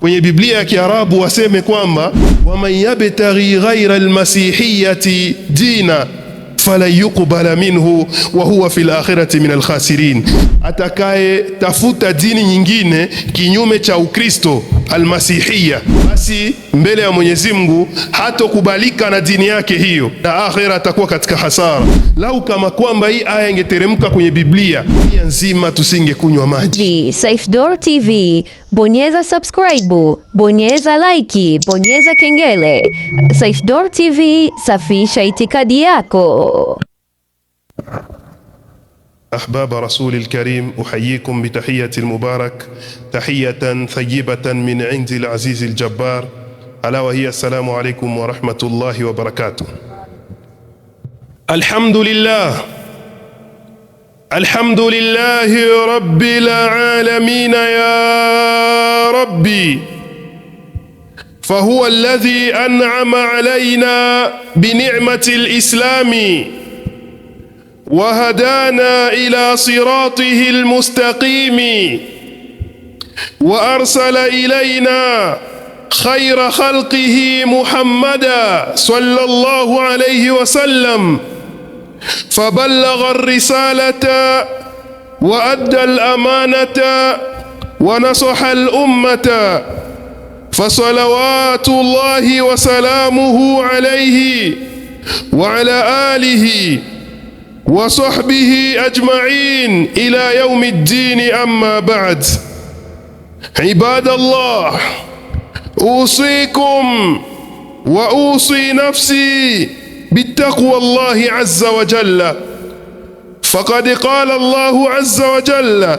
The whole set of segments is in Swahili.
Kwenye Biblia ya Kiarabu waseme kwamba waman yabtaghi ghaira almasihiyati dina fala yuqbala minhu wa huwa fil akhirati min alkhasirin, atakaye tafuta dini nyingine kinyume cha Ukristo almasihia, basi mbele ya Mwenyezi Mungu hatokubalika na dini yake hiyo, na akhira atakuwa katika hasara. Lau kama kwamba hii aya ingeteremka kwenye Biblia nzima, tusingekunywa maji. Saifdor TV, bonyeza subscribe, bonyeza like, bonyeza kengele. Saifdor TV, safisha itikadi yako. أحباب رسول الكريم، أحييكم بتحية المبارك، تحية ثيبة من عند العزيز الجبار، ألا وهي السلام عليكم ورحمة الله وبركاته. الحمد لله، الحمد لله رب العالمين يا ربي، فهو الذي أنعم علينا بنعمة الإسلام وهدانا إلى صراطه المستقيم، وأرسل إلينا خير خلقه محمدا صلى الله عليه وسلم، فبلغ الرسالة وأدى الأمانة ونصح الأمة، فصلوات الله وسلامه عليه وعلى آله وصحبه أجمعين إلى يوم الدين. أما بعد، عباد الله، أوصيكم وأوصي نفسي بالتقوى الله عز وجل، فقد قال الله عز وجل: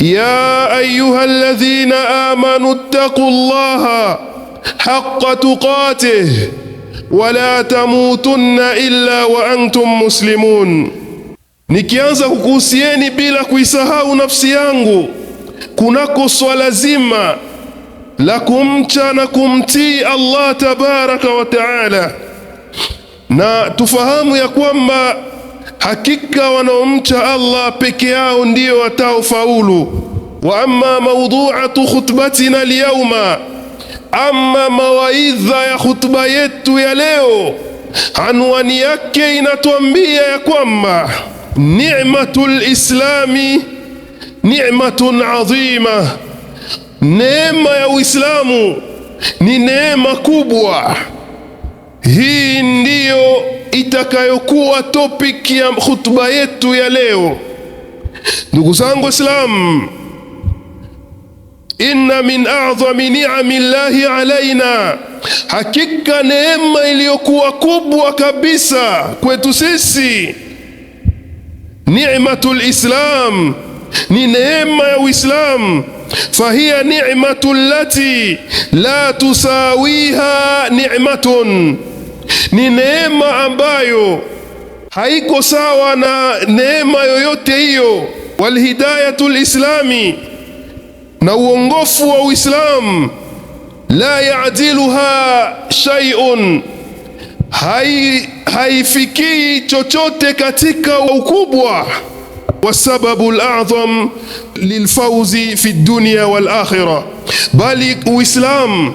يا أيها الذين آمنوا اتقوا الله حق تقاته ولا تموتن إلا وأنتم مسلمون. Nikianza kukuhusieni bila kuisahau nafsi yangu kunako swala zima la kumcha na kumtii Allah tabaraka wa taala, na tufahamu ya kwamba hakika wanaomcha Allah peke yao ndio wataofaulu. Wa amma mawdu'atu khutbatina alyawma, amma mawaidha ya khutba yetu ya leo, anwani yake inatuambia ya kwamba ni'matul islami ni'matun adhima, neema ya Uislamu ni neema kubwa. Hii ndiyo itakayokuwa topic ya khutba yetu ya leo. Ndugu zangu Waislamu, inna min a'zami ni'ami llahi alaina, hakika neema iliyokuwa kubwa kabisa kwetu sisi, ni'matul islam, ni neema ya Uislamu. Fahiya ni'matu allati la tusawiha ni'matun, ni neema ambayo haiko sawa na neema yoyote hiyo. Walhidayatul islami, na uongofu wa Uislamu, la yaadiluha shay'un, haifikii chochote katika ukubwa. Wasababu al-a'zam lilfawzi fi dunya wal akhirah, bali Uislamu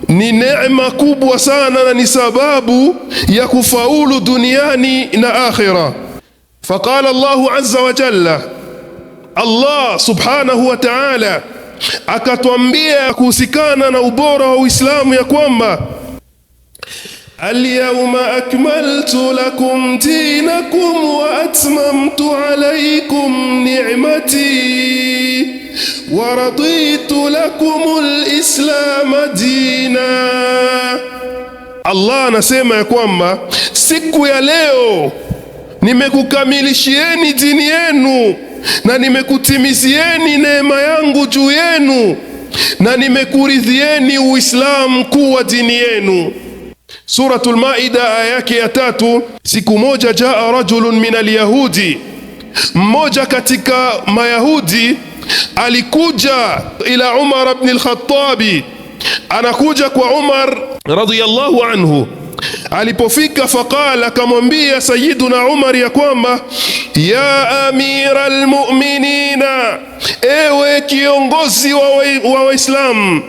ni neema kubwa sana na ni sababu ya kufaulu duniani na akhira. Faqala Allahu azza wa jalla, Allah subhanahu wa ta'ala akatwambia kuhusikana na ubora wa Uislamu ya kwamba alyawma akmaltu lakum dinakum wa atmamtu alaykum ni'mati wa raditu lakumul islam dina. Allah anasema ya kwamba siku ya leo nimekukamilishieni dini yenu na nimekutimizieni neema yangu juu yenu na nimekuridhieni Uislamu kuwa dini yenu. Suratul Maida aya yake ya 3, siku moja jaa rajulun min alyahudi, mmoja katika Mayahudi alikuja ila Umar ibn al-Khattabi, anakuja kwa Umar radhiyallahu anhu. Alipofika faqala, akamwambia Sayyiduna Umar ya kwamba ya amira almu'minina, ewe kiongozi wa Waislamu,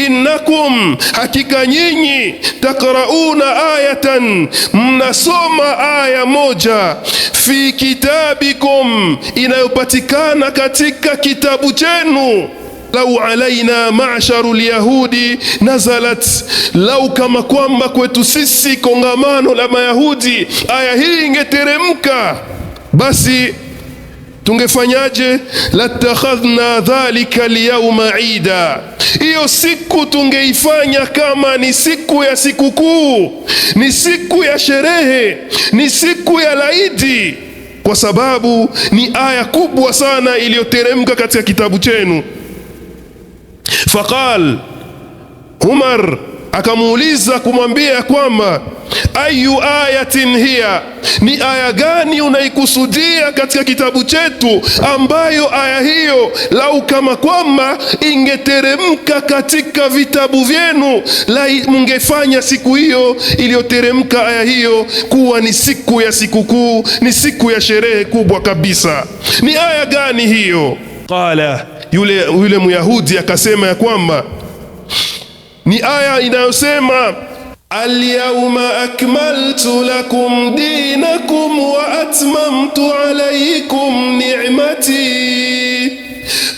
innakum, hakika nyinyi, takrauna ayatan, mnasoma aya moja, fi kitabikum, inayopatikana katika kitabu chenu, lau alaina ma'sharu lyahudi nazalat, lau kama kwamba kwetu sisi kongamano la Mayahudi aya hii ingeteremka, basi tungefanyaje? latakhadhna dhalika alyawma ida, hiyo siku tungeifanya kama ni siku ya sikukuu, ni siku ya sherehe, ni siku ya laidi, kwa sababu ni aya kubwa sana iliyoteremka katika kitabu chenu. Faqal, Umar akamuuliza kumwambia kwamba ayu ayatin hiya, ni aya gani unaikusudia katika kitabu chetu, ambayo aya hiyo lau kama kwamba ingeteremka katika vitabu vyenu, la mungefanya siku hiyo iliyoteremka aya hiyo kuwa ni siku ya sikukuu, ni siku ya sherehe kubwa kabisa. Ni aya gani hiyo? Qala, yule Myahudi akasema ya kwamba ni aya inayosema alyawma akmaltu lakum dinakum wa atmamtu alaykum ni'mati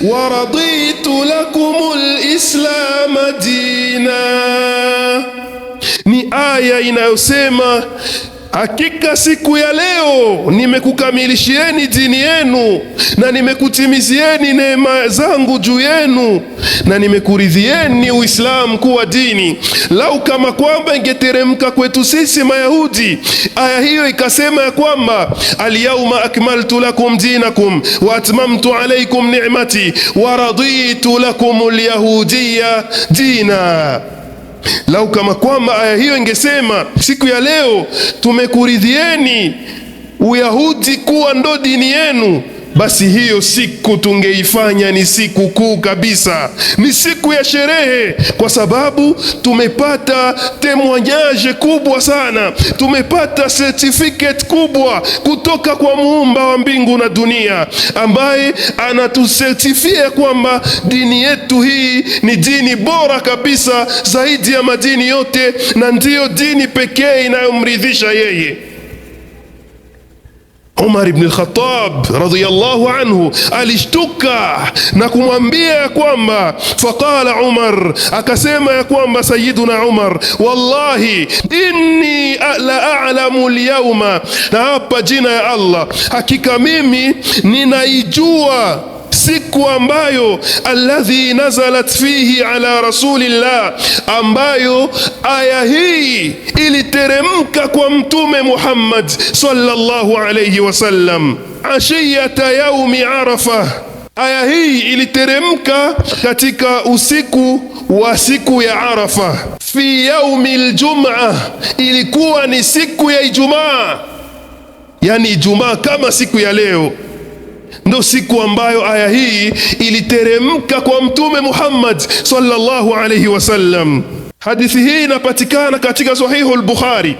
wa raditu lakum al-islam dina. Ni aya inayosema hakika siku ya leo nimekukamilishieni dini yenu na nimekutimizieni neema zangu juu yenu na nimekuridhieni Uislamu kuwa dini. Lau kama kwamba ingeteremka kwetu sisi Mayahudi aya hiyo ikasema ya kwamba alyawma akmaltu lakum dinakum wa atmamtu alaykum ni'mati wa raditu lakum alyahudiyya dina, lau kama kwamba aya hiyo ingesema siku ya leo tumekuridhieni Uyahudi kuwa ndo dini yenu, basi hiyo siku tungeifanya ni siku kuu kabisa, ni siku ya sherehe, kwa sababu tumepata temoignage kubwa sana, tumepata certificate kubwa kutoka kwa muumba wa mbingu na dunia, ambaye anatusertifia kwamba dini yetu hii ni dini bora kabisa zaidi ya madini yote, na ndiyo dini pekee inayomridhisha yeye. Umar ibn al-Khattab radhiyallahu anhu alishtuka na kumwambia kwamba, faqala Umar, akasema ya kwamba Sayyiduna Umar, wallahi inni la a'lamu al-yawma, na hapa jina ya Allah, hakika mimi ninaijua siku ambayo alladhi nazalat fihi ala rasulillah, ambayo aya hii iliteremka kwa mtume Muhammad sallallahu alayhi wasallam, ashiyata yaumi Arafa. Aya hii iliteremka katika usiku wa siku ya Arafa, fi yaumi aljum'a, ilikuwa ni siku ya Ijumaa, yani Ijumaa kama siku ya leo, ndo siku ambayo aya hii iliteremka kwa mtume Muhammad sallallahu alayhi wasallam. Hadithi hii inapatikana katika Sahihu al-Bukhari,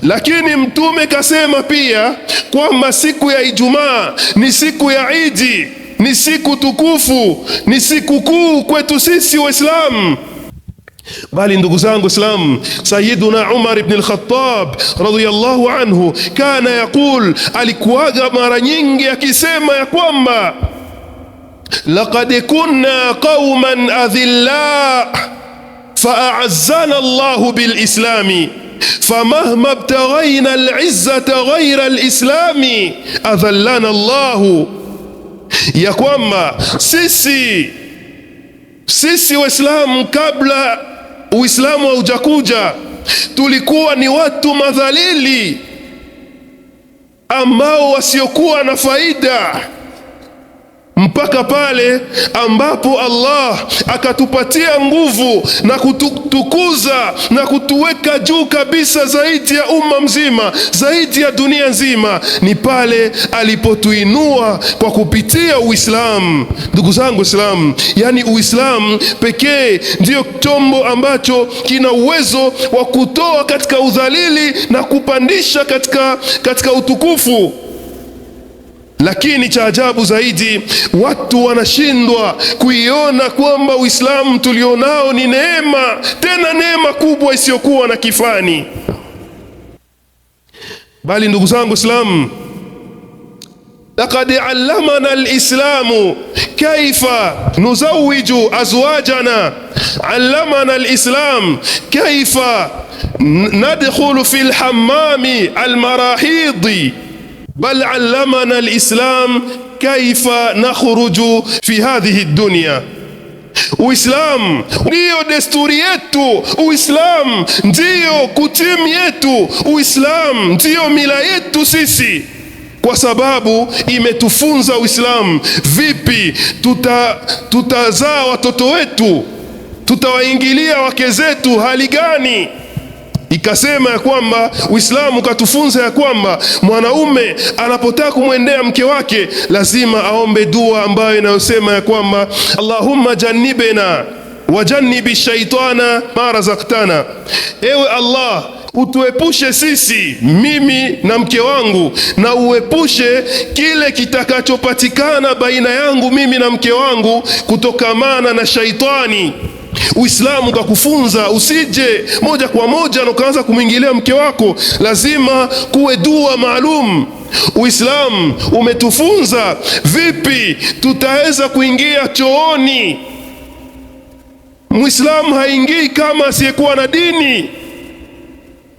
lakini mtume kasema pia kwamba siku ya Ijumaa ni siku ya Idi, ni siku tukufu, ni siku kuu kwetu sisi Waislamu. Bali ndugu zangu Islam, Sayyiduna Umar ibn al-Khattab radhiyallahu anhu kana yaqul, alikuwaga mara nyingi akisema ya kwamba laqad kunna qauman adhilla fa'azzana Allahu bil-islami famahma ibtaghayna al-izzata ghayra al-islami adhallana Allahu, ya kwamba sisi Waislamu kabla Uislamu haujakuja tulikuwa ni watu madhalili ambao wasiokuwa na faida, mpaka pale ambapo Allah akatupatia nguvu na kutukuza na kutuweka juu kabisa zaidi ya umma mzima, zaidi ya dunia nzima, ni pale alipotuinua kwa kupitia Uislamu. Ndugu zangu Islam, yani Uislamu pekee ndiyo chombo ambacho kina uwezo wa kutoa katika udhalili na kupandisha katika utukufu. Lakini cha ajabu zaidi, watu wanashindwa kuiona kwamba Uislamu tulionao ni neema, tena neema kubwa isiyokuwa na kifani. Bali ndugu zangu Islam, laqad allamana alislamu kaifa nuzawiju azwajana, allamana alislam kaifa nadkhulu fi alhammami almarahidi, bal allamana alislam kaifa nakhruju fi hadhihi dunya. Uislamu ndiyo desturi yetu, Uislamu ndiyo kutimu yetu, Uislamu ndiyo mila yetu sisi, kwa sababu imetufunza Uislamu vipi tutazaa watoto wetu, tutawaingilia wake zetu hali gani. Ikasema ya kwamba Uislamu katufunza ya kwamba mwanaume anapotaka kumwendea mke wake lazima aombe dua ambayo inayosema ya kwamba Allahumma jannibna wa jannibi shaitana ma razaktana, ewe Allah utuepushe sisi, mimi na mke wangu, na uepushe kile kitakachopatikana baina yangu mimi na mke wangu kutokamana na shaitani. Uislamu kakufunza usije moja kwa moja na ukaanza kumwingilia mke wako, lazima kuwe dua maalum. Uislamu umetufunza vipi tutaweza kuingia chooni. Muislamu haingii kama asiyekuwa na dini.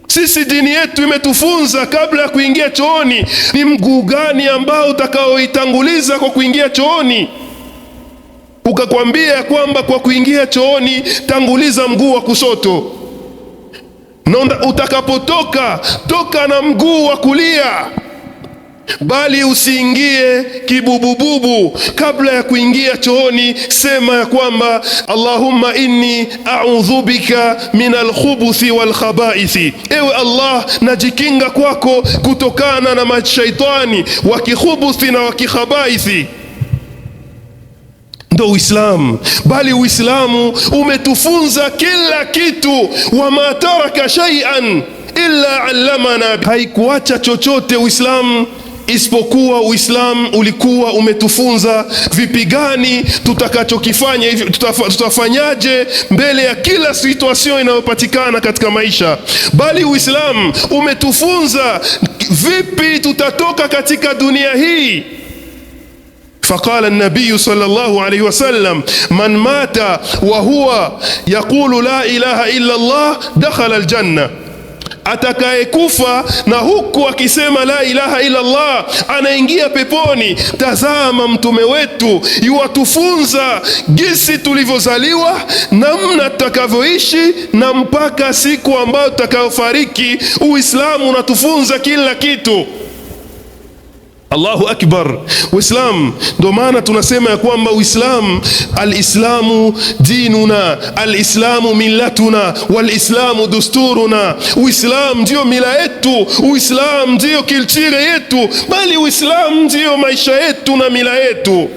Sisi dini yetu imetufunza kabla ya kuingia chooni ni mguu gani ambao utakaoitanguliza kwa kuingia chooni. Ukakwambia kwamba kwa kuingia chooni tanguliza mguu wa kushoto, na utakapotoka toka na mguu wa kulia, bali usiingie kibubububu. Kabla ya kuingia chooni sema ya kwamba Allahumma inni a'udhu bika min alkhubuthi wal khabaithi, ewe Allah najikinga kwako kutokana na mashaitani wa kikhubuthi na wa kikhabaithi. Ndo Uislamu. Bali Uislamu umetufunza kila kitu, wama taraka shay'an illa allamana, haikuacha chochote Uislamu isipokuwa Uislamu ulikuwa umetufunza vipi gani tutakachokifanya, hivi tutafanyaje mbele ya kila situation inayopatikana katika maisha. Bali Uislamu umetufunza vipi tutatoka katika dunia hii. فقال النبي صلى الله عليه وسلم من مات وهو يقول لا إله إلا الله دخل الجنة, atakayekufa na huku akisema la ilaha illa Allah anaingia peponi. Tazama mtume wetu yuwatufunza jinsi tulivyozaliwa, namna tutakavyoishi na mpaka siku ambayo tutakayofariki. Uislamu unatufunza kila kitu. Allahu akbar. Uislamu, ndo maana tunasema ya kwamba Uislamu, alislamu dinuna, alislamu millatuna, walislamu dusturuna. Uislamu ndio mila yetu, Uislamu ndio kilchire yetu, bali Uislamu ndio maisha yetu na mila yetu.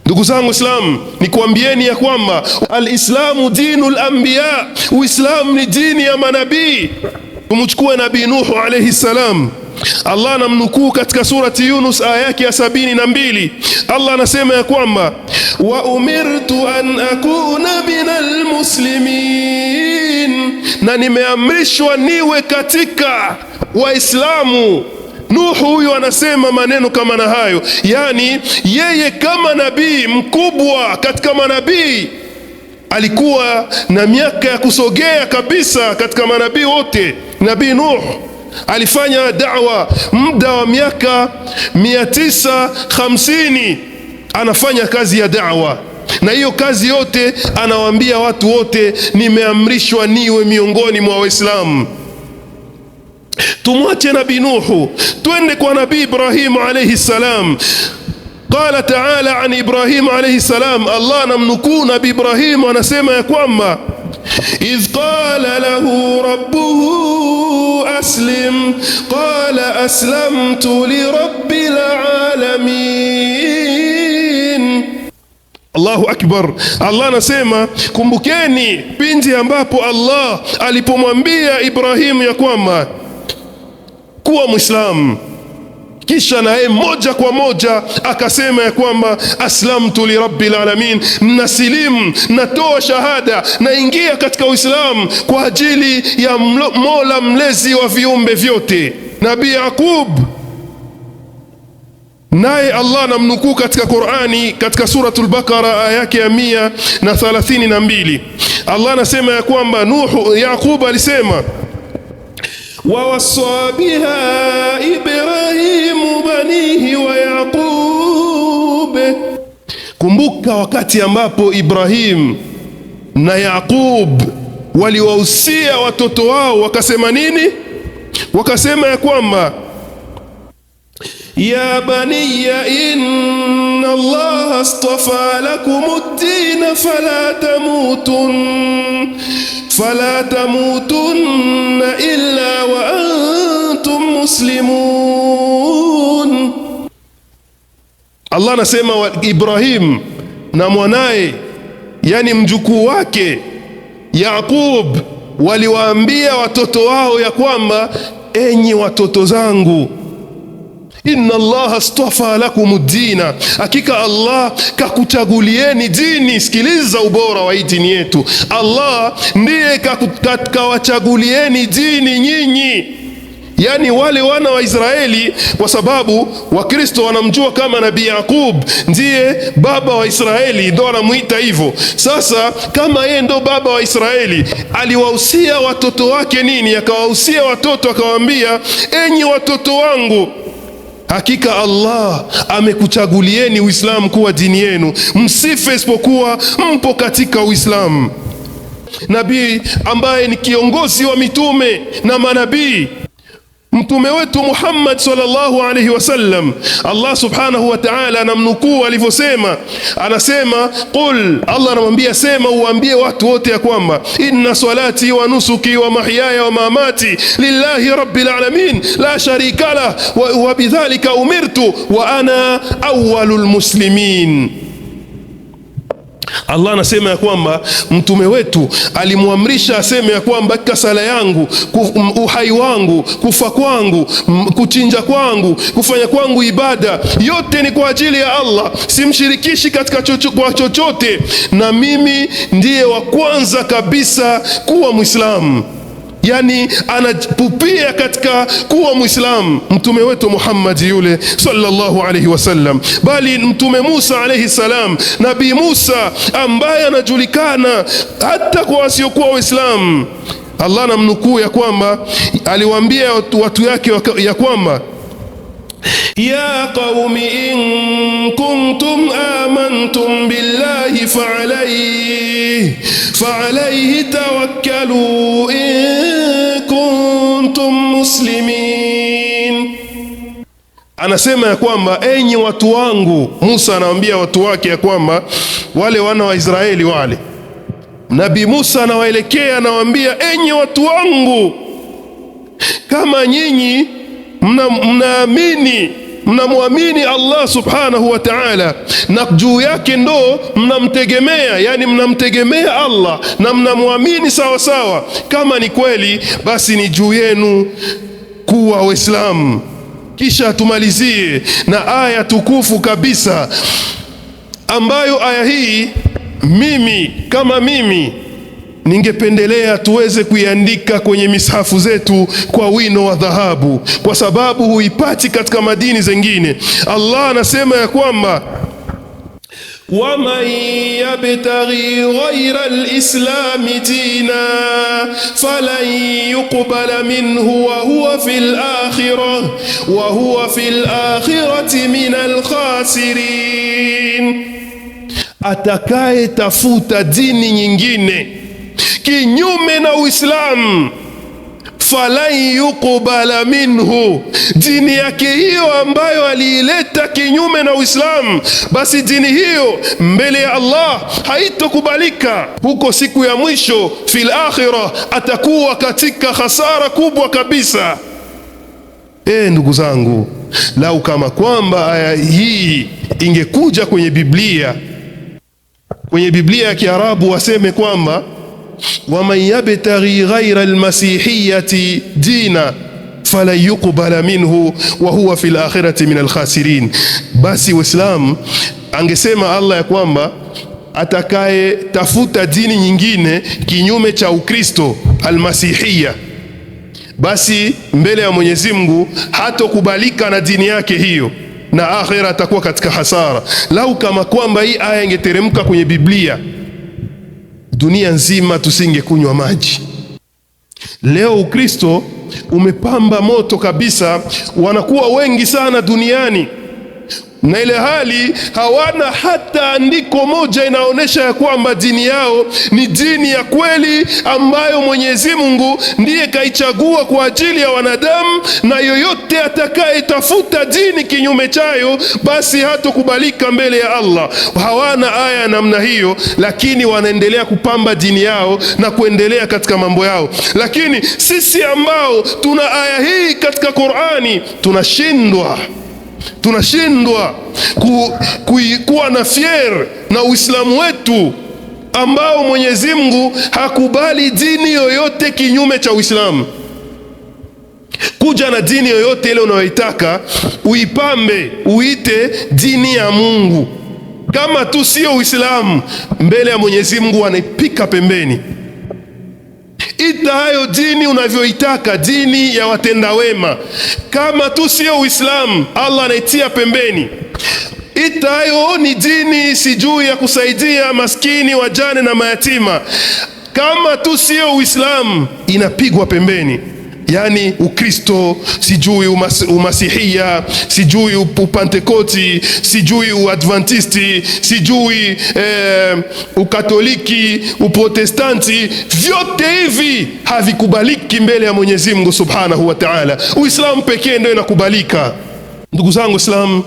Ndugu zangu Islam, nikuambieni ya kwamba alislamu dinul anbiya, Uislamu ni dini ya manabii. Tumchukue Nabii Nuhu alayhi salam, Allah anamnukuu katika surati Yunus aya yake ya 72. Allah anasema ya kwamba wa umirtu an akuna minal muslimin, na nimeamrishwa niwe katika Waislamu. Nuhu huyo anasema maneno kama na hayo, yani yeye kama nabii mkubwa katika manabii alikuwa na miaka ya kusogea kabisa katika manabii wote. Nabii Nuh alifanya da'wa muda wa miaka 950, anafanya kazi ya da'wa, na hiyo kazi yote anawaambia watu wote, nimeamrishwa niwe miongoni mwa Waislamu. Tumwache Nabii Nuhu, twende kwa Nabii Ibrahim alayhi salam. Qala ta'ala an Ibrahim alayhi salam, Allah namnukuu Nabii Ibrahim anasema ya kwamba idh qala lahu rabbuhu aslim qala aslamtu li rabbil alamin. Allahu akbar. Allah anasema kumbukeni pindi ambapo Allah alipomwambia Ibrahim ya kwamba kuwa Muislamu, kisha naye moja kwa moja akasema ya kwamba aslamtu li rabbil alamin, nasilimu, natoa shahada, naingia katika Uislamu kwa ajili ya Mola mlezi wa viumbe vyote. Nabii Yaqub naye Allah anamnukuu katika Qur'ani, katika suratul Baqara aya yake ya 132. Allah anasema ya kwamba Yaqub alisema wawassa biha Ibrahimu banihi wa Yaqub. Kumbuka wakati ambapo Ibrahim na Yaqub waliwahusia watoto wao, wakasema nini? Wakasema ya kwamba ya baniya inna Allaha astafa lakumud-din fala tamutunna illa wa antum muslimun. Allah anasema Ibrahim na mwanaye, yani mjukuu wake Yaqub, waliwaambia watoto wao ya kwamba enyi watoto zangu, inna Allaha astafa lakumud-dina, hakika Allah kakuchagulieni dini. Sikiliza ubora wa hii dini yetu. Allah ndiye kawachagulieni dini nyinyi, yani wale wana wa Israeli, kwa sababu Wakristo wanamjua kama Nabii Yaqub ndiye baba wa Israeli, ndio anamuita hivyo. Sasa kama yeye ndo baba wa Israeli, aliwahusia watoto wake nini? Akawahusia watoto akawaambia, enyi watoto wangu, hakika Allah amekuchagulieni Uislamu kuwa dini yenu, msife isipokuwa mpo katika Uislamu. Nabii ambaye ni kiongozi wa mitume na manabii, mtume wetu Muhammad sallallahu alayhi wasallam, Allah subhanahu wa ta'ala anamnukuu alivyosema, anasema qul, Allah anamwambia sema, uambie watu wote ya kwamba inna salati wa nusuki wa mahyaya wa mamati lillahi rabbil alamin la sharika lah wa bidhalika umirtu wa ana awwalul muslimin. Allah anasema ya kwamba mtume wetu alimwamrisha aseme ya kwamba sala yangu, uhai wangu, kufa kwangu, kuchinja kwangu, kufanya kwangu ibada yote ni kwa ajili ya Allah, simshirikishi katika chochote, na mimi ndiye wa kwanza kabisa kuwa Muislamu. Yani anapupia katika kuwa Muislamu mtume wetu Muhammad yule sallallahu alayhi wasallam, bali mtume Musa alayhi salam, Nabii Musa ambaye anajulikana hata kwa wasiokuwa Waislamu. Allah anamnukuu ya kwamba aliwaambia watu yake ya kwamba ya qaumi in kuntum amantum billahi fa'alayhi tawakkalu in kuntum muslimin. Anasema ya kwamba enyi watu wangu, Musa anawaambia watu wake ya kwamba wale wana wa Israeli wale, Nabii Musa anawaelekea anawaambia, enyi watu wangu, kama nyinyi mnamwamini Allah subhanahu wa ta'ala na juu yake ndo mnamtegemea, yani mnamtegemea Allah na mnamwamini sawa sawa, kama ni kweli basi ni juu yenu kuwa Waislamu. Kisha tumalizie na aya tukufu kabisa, ambayo aya hii kama mimi ningependelea tuweze kuiandika kwenye mishafu zetu kwa wino wa dhahabu, kwa sababu huipati katika madini zingine. Allah anasema ya kwamba وَمَنْ يَبْتَغِي غَيْرَ الْإِسْلَامِ دِينًا فَلَنْ يُقْبَلَ مِنْهُ وَهُوَ فِي الْآخِرَةِ مِنَ الْخَاسِرِينَ. Atakaye tafuta dini nyingine kinyume na Uislamu, falan yuqbala minhu, dini yake hiyo ambayo aliileta kinyume na Uislamu, basi dini hiyo mbele ya Allah haitokubalika. Huko siku ya mwisho, fil akhirah, atakuwa katika hasara kubwa kabisa. Ndugu zangu, lau kama kwamba aya hii ingekuja kwenye Biblia ya Kiarabu, waseme kwamba waman yabtaghi ghaira almasihiyati dina fala yuqbala minhu wa huwa fil akhirati min alkhasirin. Basi Uislamu angesema Allah ya kwamba atakaye tafuta dini nyingine kinyume cha Ukristo, almasihia, basi mbele ya Mwenyezi Mungu hatokubalika na dini yake hiyo, na akhira atakuwa katika hasara. Lau kama kwamba hii aya ingeteremka kwenye Biblia, dunia nzima tusingekunywa maji. Leo Ukristo umepamba moto kabisa, wanakuwa wengi sana duniani, na ile hali hawana hata andiko moja inaonyesha ya kwamba dini yao ni dini ya kweli ambayo Mwenyezi Mungu ndiye kaichagua kwa ajili ya wanadamu, na yoyote atakayetafuta dini kinyume chayo basi hatokubalika mbele ya Allah. Hawana aya namna hiyo, lakini wanaendelea kupamba dini yao na kuendelea katika mambo yao. Lakini sisi ambao tuna aya hii katika Qur'ani tunashindwa kuwa na fier na Uislamu wetu ambao Mwenyezi Mungu hakubali dini yoyote kinyume cha Uislamu. Kuja na dini yoyote ile unayoitaka, uipambe, uite dini ya Mungu, kama tu sio Uislamu, mbele ya Mwenyezi Mungu anaipika pembeni. Ita hayo dini unavyoitaka, dini ya watenda wema, kama tu sio Uislamu, Allah anaitia pembeni. Ita hayo ni dini sijui ya kusaidia maskini, wajane na mayatima, kama tu sio Uislamu, inapigwa pembeni. Yani Ukristo, sijui umasihia, sijui upantekoti, sijui uadventisti, sijui ukatoliki, uprotestanti, vyote hivi havikubaliki mbele ya Mwenyezi Mungu Subhanahu wa Ta'ala. Uislamu pekee ndio inakubalika. Ndugu zangu Islam,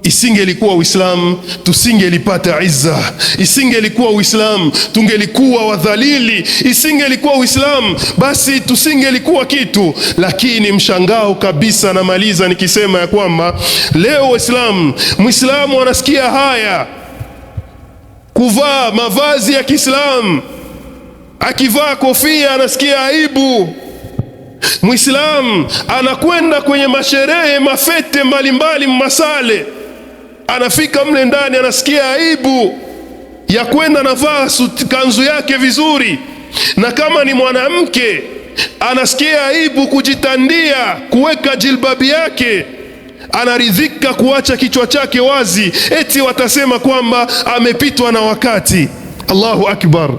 isingelikuwa Uislamu tusingelipata izza, isingelikuwa Uislamu tungelikuwa wadhalili, isingelikuwa Uislamu basi tusingelikuwa kitu. Lakini mshangao kabisa, namaliza nikisema ya kwamba leo Waislamu, Muislamu anasikia haya kuvaa mavazi ya Kiislamu, akivaa kofia anasikia aibu. Muislamu anakwenda kwenye masherehe, mafete mbalimbali, masale, anafika mle ndani anasikia aibu ya kwenda navaa kanzu yake vizuri, na kama ni mwanamke anasikia aibu kujitandia, kuweka jilbabi yake, anaridhika kuacha kichwa chake wazi, eti watasema kwamba amepitwa na wakati. Allahu Akbar.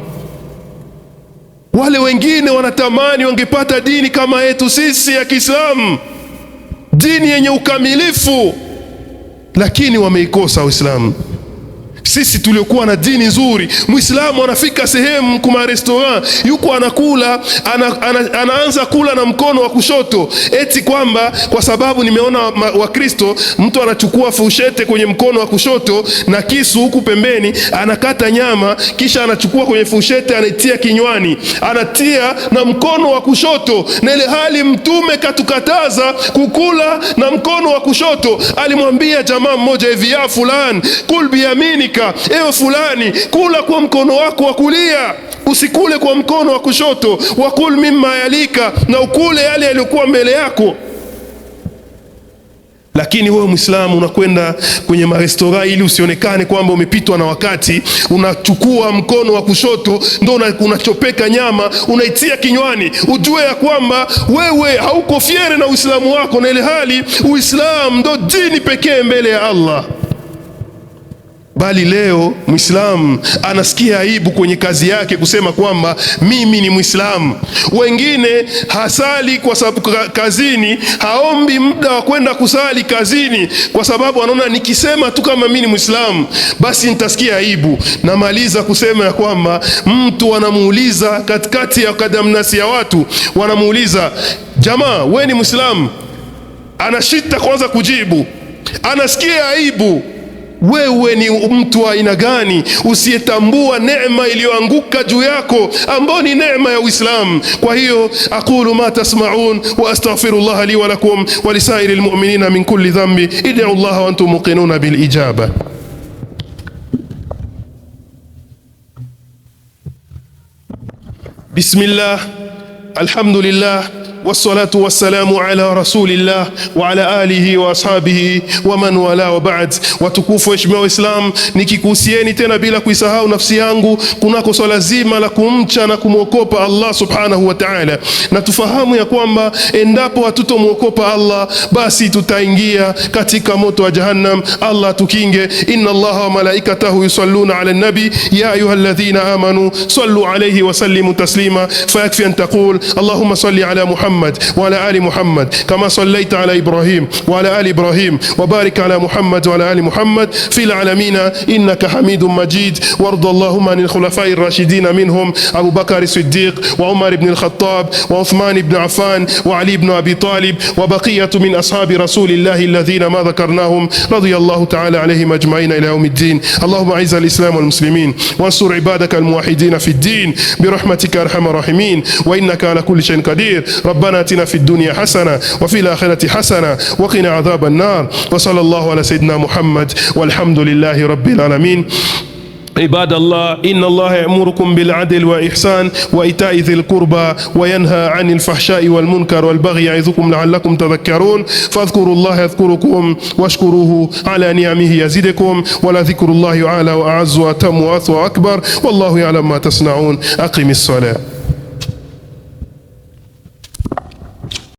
Wale wengine wanatamani wangepata dini kama yetu sisi ya Kiislamu, dini yenye ukamilifu, lakini wameikosa Uislamu. Sisi tuliokuwa na dini nzuri, Muislamu anafika sehemu kuma restaurant, yuko anakula, anaanza kula na mkono wa kushoto, eti kwamba kwa sababu nimeona Wakristo mtu anachukua fushete kwenye mkono wa kushoto na kisu huku pembeni, anakata nyama, kisha anachukua kwenye fushete anaitia kinywani, anatia na mkono wa kushoto, na ile hali Mtume katukataza kukula na mkono wa kushoto. Alimwambia jamaa mmoja hivi, ya fulani, kul biyaminika, ewe fulani, kula kwa mkono wako wa kulia, usikule kwa mkono wa kushoto. Wakul mimma yalika, na ukule yale yaliyokuwa mbele yako. Lakini wewe Muislamu unakwenda kwenye marestora ili usionekane kwamba umepitwa na wakati, unachukua mkono wa kushoto ndio unachopeka nyama, unaitia kinywani, ujue ya kwamba wewe hauko fiere na Uislamu wako, na ile hali Uislamu ndio dini pekee mbele ya Allah. Bali leo Muislamu anasikia aibu kwenye kazi yake kusema kwamba mimi ni Muislamu. Wengine hasali kwa sababu kazini, haombi muda wa kwenda kusali kazini kwa sababu anaona nikisema tu kama mimi ni Muislamu basi nitasikia aibu. Namaliza kusema ya kwamba mtu anamuuliza katikati ya kadamnasi ya watu, wanamuuliza, jamaa wewe ni Muislamu? Anashita kwanza kujibu, anasikia aibu. Wewe ni mtu wa aina gani usiyetambua neema iliyoanguka juu yako ambayo ni neema ya Uislamu? Kwa hiyo aqulu ma tasma'un wa astaghfirullah li wa lakum wa lisairil mu'minina min kulli dhanbi id'u Allah wa antum muqinuna bil ijaba. Bismillah, alhamdulillah, wassalatu wassalamu ala rasulillah wa ala alihi wa ashabihi wa man wala wa ba'd. Watukufu heshimiwa Waislamu, nikikuhusieni tena bila kuisahau nafsi yangu kunako swala zima la kumcha na kumwokopa Allah subhanahu wa ta'ala, na tufahamu ya kwamba endapo hatutomwokopa Allah basi tutaingia katika moto wa jahannam. Allah tukinge. Inna Allaha wa malaikatahu yusalluna ala nabi ya ayyuhalladhina amanu sallu alayhi wa sallimu taslima. Fayakfi an taqul Allahumma salli ala Muhammad wa ala ali Muhammad kama sallaita ala Ibrahim wa ala ali Ibrahim wa barik ala Muhammad wa ala ali Muhammad fil alamina innaka Hamidum Majid. Warda Allahumma anil khulafai ar-rashidin minhum Abu Bakr as-Siddiq wa Umar ibn al-Khattab wa Uthman ibn Affan wa Ali ibn Abi Talib wa baqiyatu min ashabi rasulillahi alladhina ma dhakarnahum radiyallahu ta'ala alayhim ajma'in ila yawmiddin. Allahumma a'izz al-islam wal muslimin wansur ibadaka al-muwahhidin fi ad-din برحمتك أرحم الراحمين وإنك على كل شيء قدير. ربنا آتنا في الدنيا حسنة وفي الآخرة حسنة وقنا عذاب النار. وصلى الله على سيدنا محمد والحمد لله رب العالمين. عباد الله، إن الله يأمركم بالعدل وإحسان وإيتاء ذي القربى وينهى عن الفحشاء والمنكر والبغي يعظكم لعلكم تذكرون. فاذكروا الله يذكركم واشكروه على نعمه يزدكم ولذكر الله أعلى وأعز وأتم وأثوى وأكبر والله يعلم ما تصنعون. أقم الصلاة.